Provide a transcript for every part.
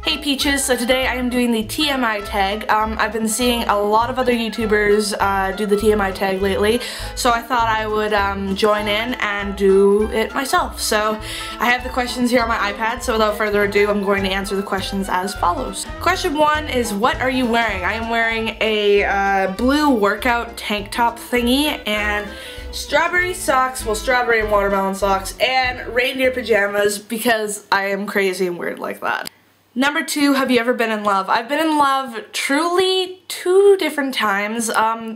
Hey Peaches, so today I am doing the TMI tag. I've been seeing a lot of other YouTubers do the TMI tag lately, so I thought I would join in and do it myself. So I have the questions here on my iPad, so without further ado, I'm going to answer the questions as follows. Question 1 is, what are you wearing? I am wearing a blue workout tank top thingy and strawberry socks, well, strawberry and watermelon socks, and reindeer pajamas because I am crazy and weird like that. Number 2, have you ever been in love? I've been in love truly 2 different times.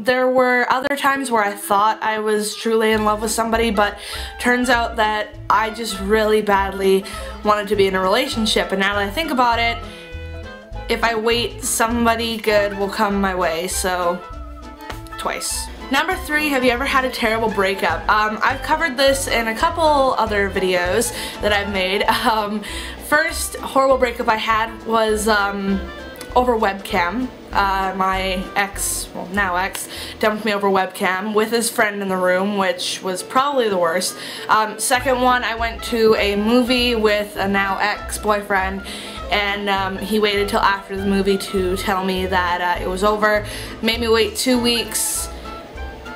There were other times where I thought I was truly in love with somebody, but turns out that I just really badly wanted to be in a relationship. And now that I think about it, if I wait, somebody good will come my way, so twice. Number 3, have you ever had a terrible breakup? I've covered this in a couple other videos that I've made. First horrible breakup I had was over webcam. My ex, well now ex, dumped me over webcam with his friend in the room, which was probably the worst. Second one, I went to a movie with a now ex-boyfriend, and he waited till after the movie to tell me that it was over, made me wait 2 weeks,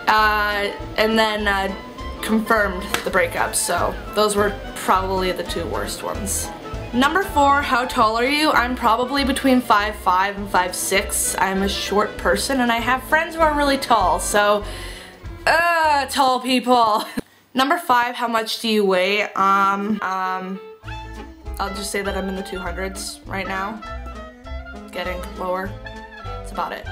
and then confirmed the breakup. So those were probably the 2 worst ones. Number 4, how tall are you? I'm probably between 5'5" and 5'6". I'm a short person and I have friends who are really tall, so tall people. Number 5, how much do you weigh? I'll just say that I'm in the 200s right now. Getting lower. That's about it.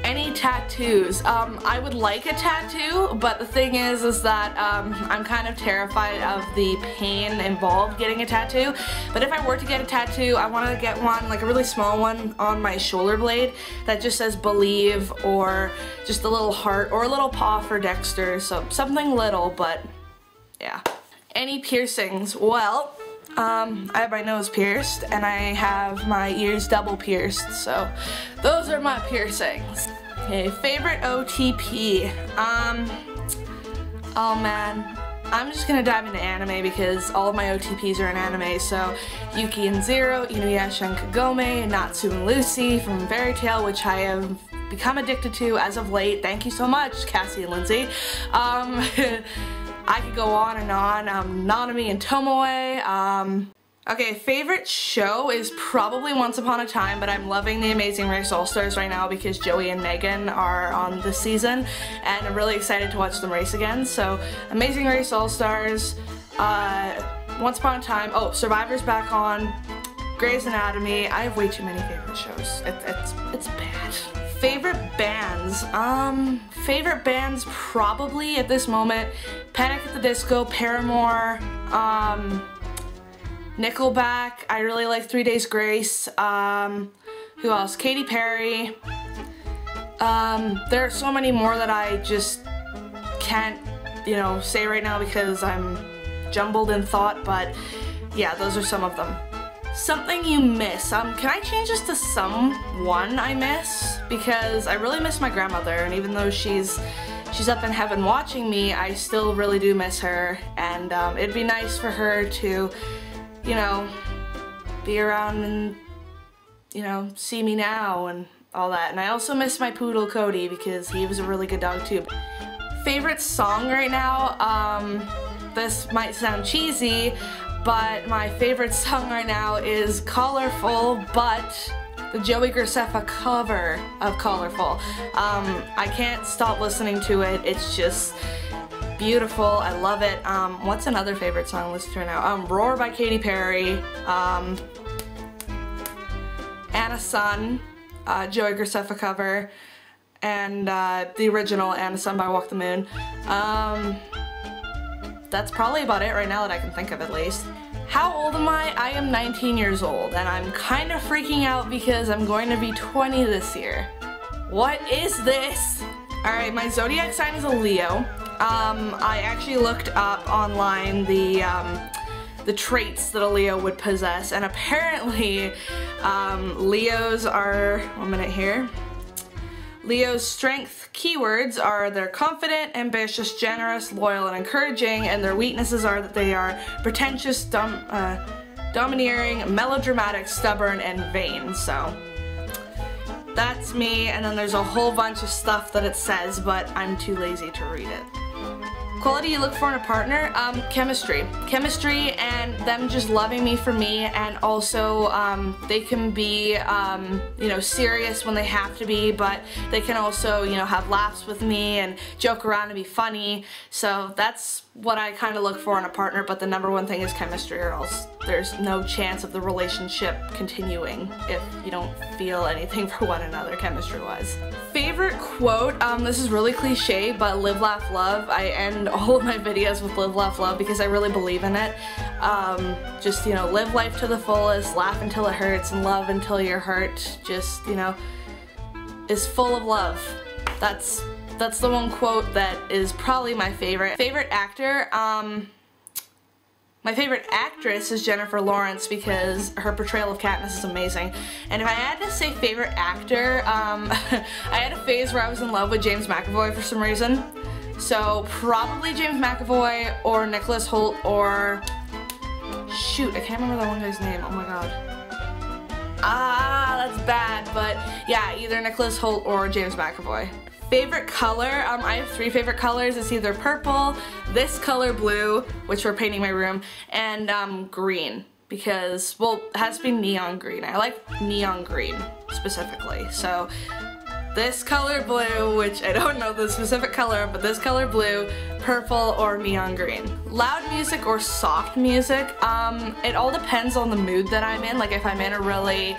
Any tattoos? I would like a tattoo, but the thing is that I'm kind of terrified of the pain involved getting a tattoo. But if I were to get a tattoo, I want to get one, like a really small one on my shoulder blade that just says believe, or just a little heart, or a little paw for Dexter, so something little, but yeah. Any piercings? Well, I have my nose pierced and I have my ears double pierced, so those are my piercings. Okay, favorite OTP. Oh man, I'm just gonna dive into anime because all of my OTPs are in anime, so Yuki and Zero, Inuyasha and Kagome, Natsu and Lucy from Fairy Tail, which I have become addicted to as of late. Thank you so much, Cassie and Lindsay. I could go on and on. Nanami and Tomoe. Okay, favorite show is probably Once Upon a Time, but I'm loving The Amazing Race All-Stars right now because Joey and Megan are on this season, and I'm really excited to watch them race again. So, Amazing Race All-Stars, Once Upon a Time, oh, Survivor's back on, Grey's Anatomy. I have way too many favorite shows. It's bad. Favorite bands? Favorite bands probably at this moment, Panic at the Disco, Paramore, Nickelback. I really like 3 Days Grace. Who else? Katy Perry. There are so many more that I just can't, you know, say right now because I'm jumbled in thought, but yeah, those are some of them. Something you miss. Can I change this to someone I miss? Because I really miss my grandmother, and even though she's up in heaven watching me, I still really do miss her, and it'd be nice for her to, you know, be around and, you know, see me now and all that. And I also miss my poodle Cody because he was a really good dog too. Favorite song right now? This might sound cheesy, but my favorite song right now is Colorful, but the Joey Graceffa cover of Colorful. I can't stop listening to it. It's just beautiful. I love it. What's another favorite song I'm listening to right now? Roar by Katy Perry, Anna Sun, Joey Graceffa cover, and the original Anna Sun by Walk the Moon. That's probably about it right now that I can think of, at least. How old am I? I am 19 years old, and I'm kind of freaking out because I'm going to be 20 this year. What is this? Alright, my zodiac sign is a Leo. I actually looked up online the traits that a Leo would possess, and apparently Leos are, 1 minute here. Leo's strength keywords are they're confident, ambitious, generous, loyal, and encouraging, and their weaknesses are that they are pretentious, dumb, domineering, melodramatic, stubborn, and vain. So that's me, and then there's a whole bunch of stuff that it says, but I'm too lazy to read it. Quality you look for in a partner? Chemistry. Chemistry and them just loving me for me, and also they can be, you know, serious when they have to be, but they can also, you know, have laughs with me and joke around and be funny. So that's what I kind of look for in a partner, but the number one thing is chemistry, or else there's no chance of the relationship continuing if you don't feel anything for one another chemistry-wise. Favorite quote? This is really cliche, but live, laugh, love. I end all of my videos with live, laugh, love because I really believe in it. Just, you know, live life to the fullest, laugh until it hurts, and love until you're hurt. Just, you know, is full of love. That's the one quote that is probably my favorite. Favorite actor? My favorite actress is Jennifer Lawrence because her portrayal of Katniss is amazing. And if I had to say favorite actor, I had a phase where I was in love with James McAvoy for some reason. So probably James McAvoy or Nicholas Hoult or... shoot, I can't remember that one guy's name. Oh my god. That's bad, but yeah, either Nicholas Hoult or James McAvoy. Favorite color? I have 3 favorite colors. It's either purple, this color blue, which we're painting my room, and green, because, well, it has to be neon green. I like neon green specifically. So this color blue, which I don't know the specific color, but this color blue, purple, or neon green. Loud music or soft music? It all depends on the mood that I'm in. Like if I'm in a really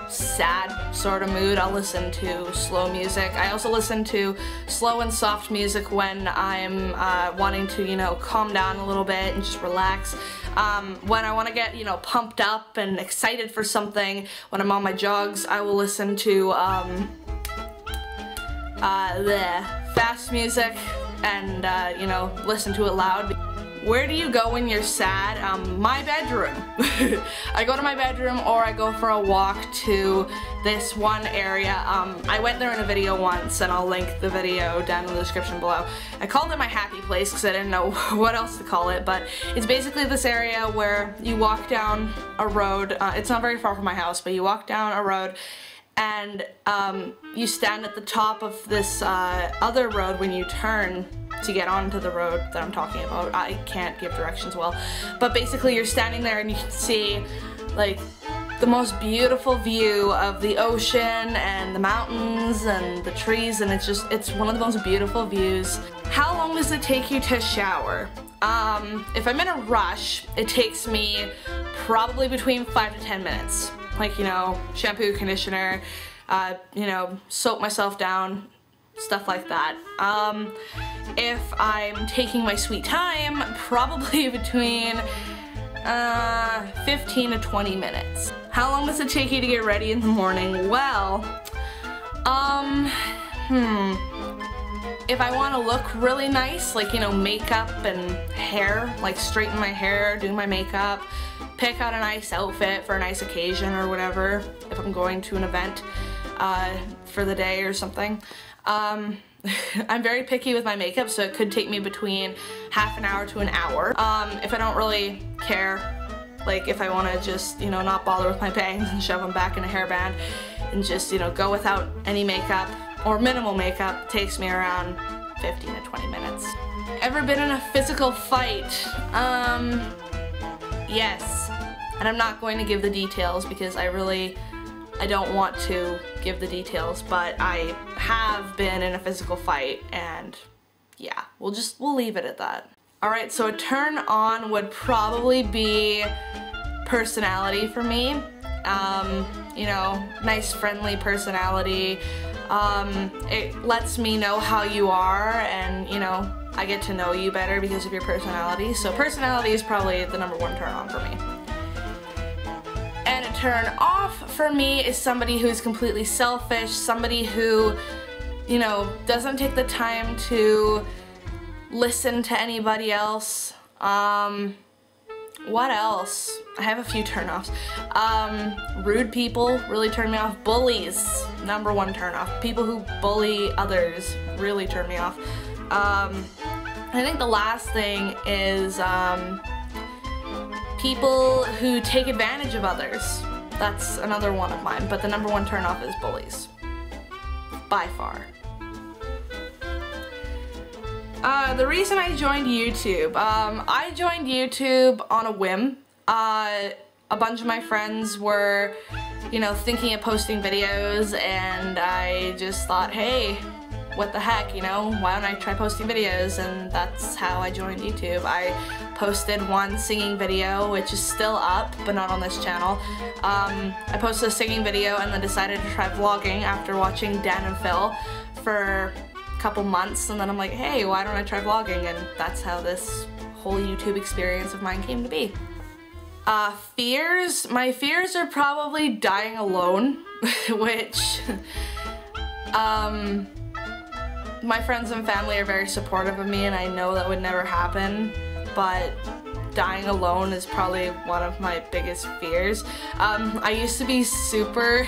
sad sort of mood, I'll listen to slow music. I also listen to slow and soft music when I'm wanting to, you know, calm down a little bit and just relax. When I want to get, you know, pumped up and excited for something, when I'm on my jogs, I will listen to the fast music and, you know, listen to it loud. Where do you go when you're sad? My bedroom. I go to my bedroom, or I go for a walk to this one area. I went there in a video once, and I'll link the video down in the description below. I called it my happy place because I didn't know what else to call it, but it's basically this area where you walk down a road. It's not very far from my house, but you walk down a road, and you stand at the top of this other road when you turn to get onto the road that I'm talking about. I can't give directions well, but basically you're standing there and you can see like the most beautiful view of the ocean and the mountains and the trees, and it's one of the most beautiful views. How long does it take you to shower? If I'm in a rush, it takes me probably between 5 to 10 minutes. Like, you know, shampoo, conditioner, you know, soap myself down, stuff like that. If I'm taking my sweet time, probably between 15 to 20 minutes. How long does it take you to get ready in the morning? Well, if I want to look really nice, like, you know, makeup and hair, like straighten my hair, do my makeup, pick out a nice outfit for a nice occasion or whatever, if I'm going to an event for the day or something. I'm very picky with my makeup, so it could take me between half an hour to an hour. If I don't really care, like if I want to just, you know, not bother with my bangs and shove them back in a hairband and just, you know, go without any makeup or minimal makeup, it takes me around 15 to 20 minutes. Ever been in a physical fight? Yes. And I'm not going to give the details because I don't want to give the details, but I have been in a physical fight, and yeah, we'll leave it at that. Alright, so a turn on would probably be personality for me. You know, nice friendly personality. It lets me know how you are, and, you know, I get to know you better because of your personality. So personality is probably the #1 turn on for me. And a turn off for me is somebody who's completely selfish, somebody who, you know, doesn't take the time to listen to anybody else. What else? I have a few turn-offs. Rude people really turn me off. Bullies, #1 turn off. People who bully others really turn me off. I think the last thing is People who take advantage of others. That's another one of mine, but the number one turnoff is bullies. By far. The reason I joined YouTube, I joined YouTube on a whim. A bunch of my friends were, you know, thinking of posting videos, and I just thought, hey, what the heck, you know, why don't I try posting videos? And that's how I joined YouTube. I posted one singing video, which is still up, but not on this channel. I posted a singing video and then decided to try vlogging after watching Dan and Phil for a couple months, and then I'm like, hey, why don't I try vlogging? And that's how this whole YouTube experience of mine came to be. Fears? My fears are probably dying alone, which, my friends and family are very supportive of me, and I know that would never happen, but dying alone is probably one of my biggest fears. I used to be super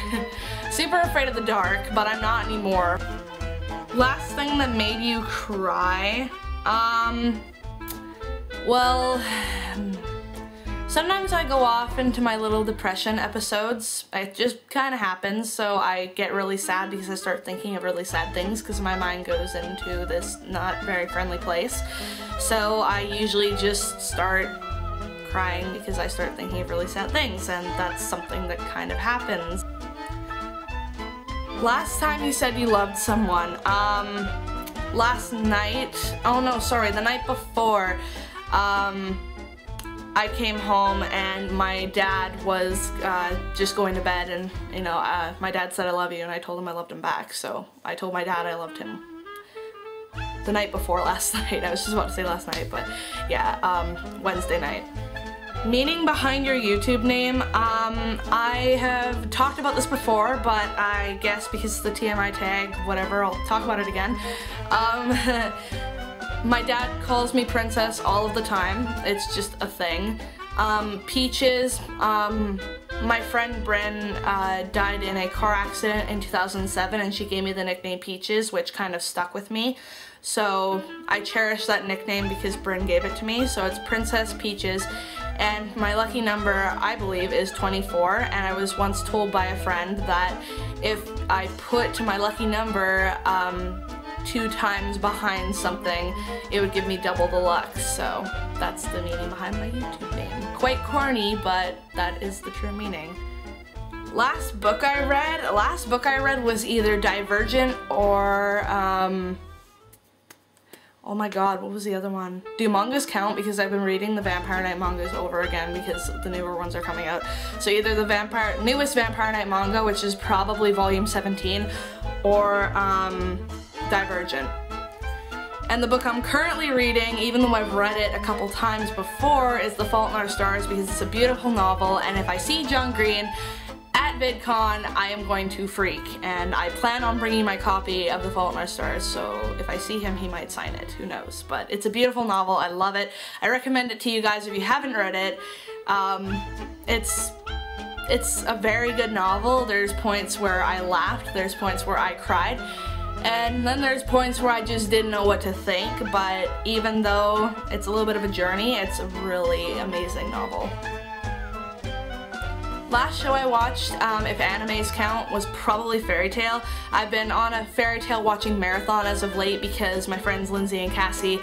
afraid of the dark, but I'm not anymore. Last thing that made you cry? Well, sometimes I go off into my little depression episodes. It just kind of happens, so I get really sad because I start thinking of really sad things because my mind goes into this not very friendly place. So I usually just start crying because I start thinking of really sad things, and that's something that kind of happens. Last time you said you loved someone, last night, oh no, sorry, the night before, I came home and my dad was just going to bed, and you know, my dad said I love you, and I told him I loved him back, so I told my dad I loved him the night before last night. I was just about to say last night, but yeah, Wednesday night. Meaning behind your YouTube name, I have talked about this before, but I guess because it's the TMI tag, whatever, I'll talk about it again. My dad calls me Princess all of the time. It's just a thing. Peaches, my friend Bryn died in a car accident in 2007, and she gave me the nickname Peaches, which kind of stuck with me. So I cherish that nickname because Bryn gave it to me. So it's Princess Peaches, and my lucky number, I believe, is 24. And I was once told by a friend that if I put my lucky number 2 times behind something, it would give me double the luck. So that's the meaning behind my YouTube name. Quite corny, but that is the true meaning. Last book I read was either Divergent or oh my god, what was the other one? Do mangas count? Because I've been reading the Vampire Knight mangas over again because the newer ones are coming out. So either the newest Vampire Knight manga, which is probably volume 17, or Divergent. And the book I'm currently reading, even though I've read it a couple times before, is The Fault in Our Stars because it's a beautiful novel, and if I see John Green at VidCon, I am going to freak, and I plan on bringing my copy of The Fault in Our Stars, so if I see him, he might sign it, who knows. But it's a beautiful novel, I love it. I recommend it to you guys if you haven't read it. It's a very good novel. There's points where I laughed, there's points where I cried, and then there's points where I just didn't know what to think, but even though it's a little bit of a journey, it's a really amazing novel. Last show I watched, if animes count, was probably Fairy Tail. I've been on a Fairy Tail watching marathon as of late because my friends Lindsay and Cassie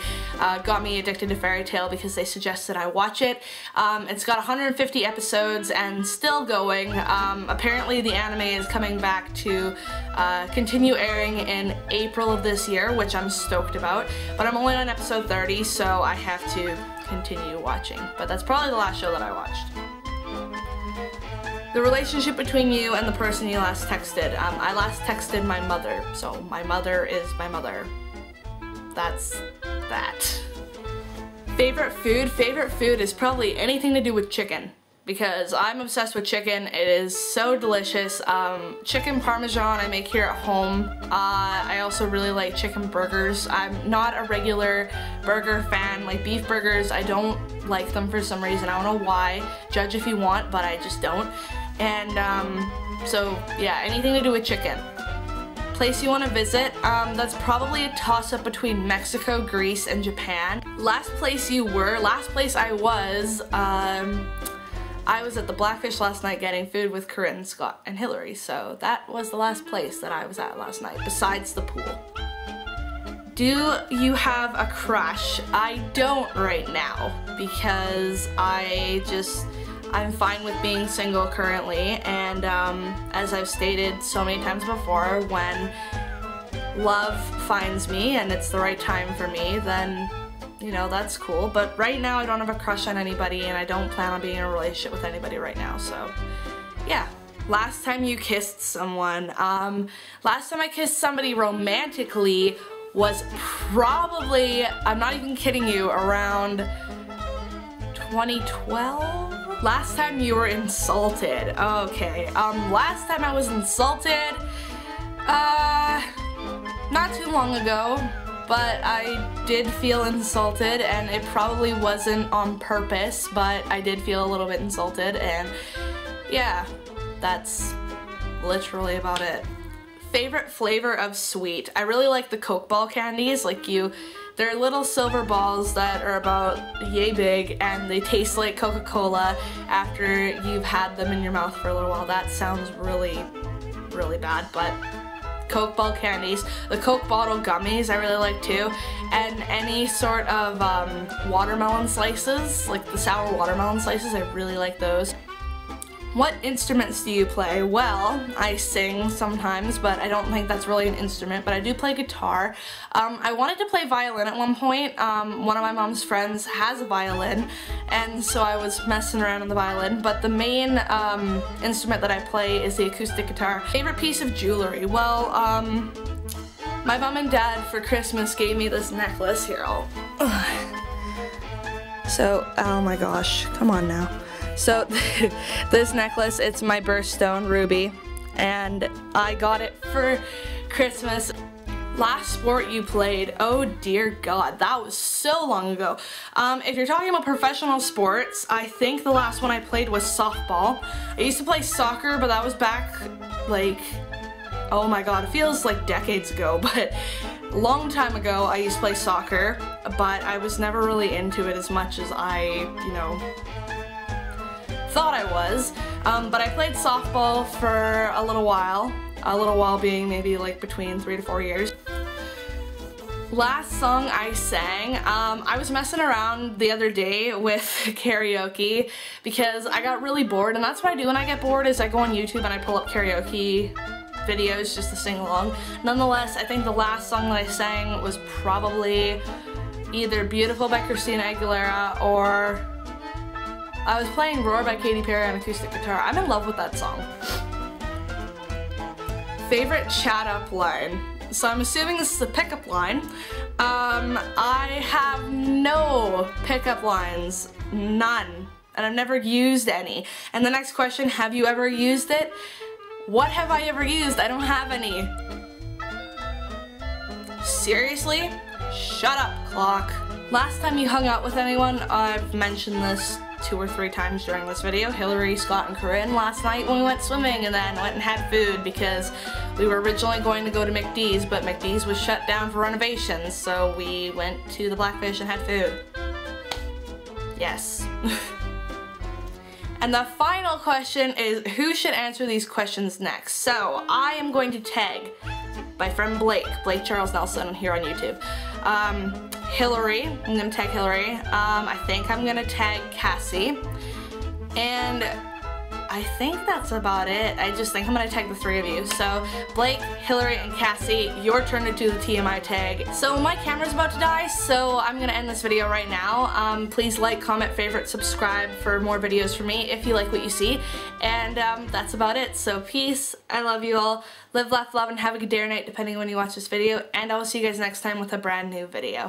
got me addicted to Fairy Tail because they suggested I watch it. It's got 150 episodes and still going. Apparently the anime is coming back to continue airing in April of this year, which I'm stoked about. But I'm only on episode 30, so I have to continue watching. But that's probably the last show that I watched. The relationship between you and the person you last texted. I last texted my mother, so my mother is my mother. That's that. Favorite food? Favorite food is probably anything to do with chicken, because I'm obsessed with chicken. It is so delicious. Chicken parmesan I make here at home. I also really like chicken burgers. I'm not a regular burger fan. Like beef burgers, I don't like them for some reason. I don't know why. Judge if you want, but I just don't. And so yeah, anything to do with chicken. Place you want to visit? That's probably a toss-up between Mexico, Greece, and Japan. Last place I was, I was at the Blackfish last night getting food with Corinne, Scott, and Hillary, so that was the last place that I was at last night, besides the pool. Do you have a crush? I don't right now, because I'm fine with being single currently, and as I've stated so many times before, when love finds me and it's the right time for me, then, you know, that's cool. But right now I don't have a crush on anybody, and I don't plan on being in a relationship with anybody right now, so yeah. Last time you kissed someone. Last time I kissed somebody romantically was probably, I'm not even kidding you, around 2012? Last time you were insulted. Okay, last time I was insulted, not too long ago, but I did feel insulted, and it probably wasn't on purpose, but I did feel a little bit insulted, and yeah, that's literally about it. Favorite flavor of sweet? I really like the Coke ball candies. They're little silver balls that are about yay big, and they taste like Coca-Cola after you've had them in your mouth for a little while. That sounds really, really bad, but Coke ball candies. The Coke bottle gummies I really like too, and any sort of watermelon slices, like the sour watermelon slices, I really like those. What instruments do you play? Well, I sing sometimes, but I don't think that's really an instrument, but I do play guitar. I wanted to play violin at one point. One of my mom's friends has a violin, and so I was messing around on the violin, but the main instrument that I play is the acoustic guitar. Favorite piece of jewelry? Well, my mom and dad for Christmas gave me this necklace here. So, oh my gosh, come on now. So this necklace, it's my birthstone ruby, and I got it for Christmas. Last sport you played? Oh dear God, that was so long ago. If you're talking about professional sports, I think the last one I played was softball. I used to play soccer, but that was back like, oh my God, it feels like decades ago, but a long time ago I used to play soccer, but I was never really into it as much as I, you know, thought I was, but I played softball for a little while being maybe like between 3 to 4 years. Last song I sang, I was messing around the other day with karaoke because I got really bored, and that's what I do when I get bored is I go on YouTube and I pull up karaoke videos just to sing along. Nonetheless, I think the last song that I sang was probably either Beautiful by Christina Aguilera or I was playing Roar by Katy Perry on acoustic guitar. I'm in love with that song. Favorite chat up line? So I'm assuming this is a pickup line. I have no pickup lines, none, and I've never used any. And the next question, have you ever used it? What have I ever used? I don't have any. Seriously? Shut up, clock. Last time you hung out with anyone, I've mentioned this 2 or 3 times during this video. Hillary, Scott, and Corinne last night when we went swimming and then went and had food because we were originally going to go to McD's, but McD's was shut down for renovations, so we went to the Blackfish and had food. Yes. And the final question is, who should answer these questions next? So, I am going to tag my friend Blake Charles Nelson here on YouTube. Hillary, I'm gonna tag Hillary. I think I'm gonna tag Cassie. And I think that's about it. I just think I'm gonna tag the 3 of you. So Blake, Hillary, and Cassie, your turn to do the TMI tag. So my camera's about to die, so I'm gonna end this video right now. Please like, comment, favorite, subscribe for more videos from me if you like what you see. And that's about it. So peace, I love you all. Live, laugh, love, and have a good day or night depending on when you watch this video. And I will see you guys next time with a brand new video.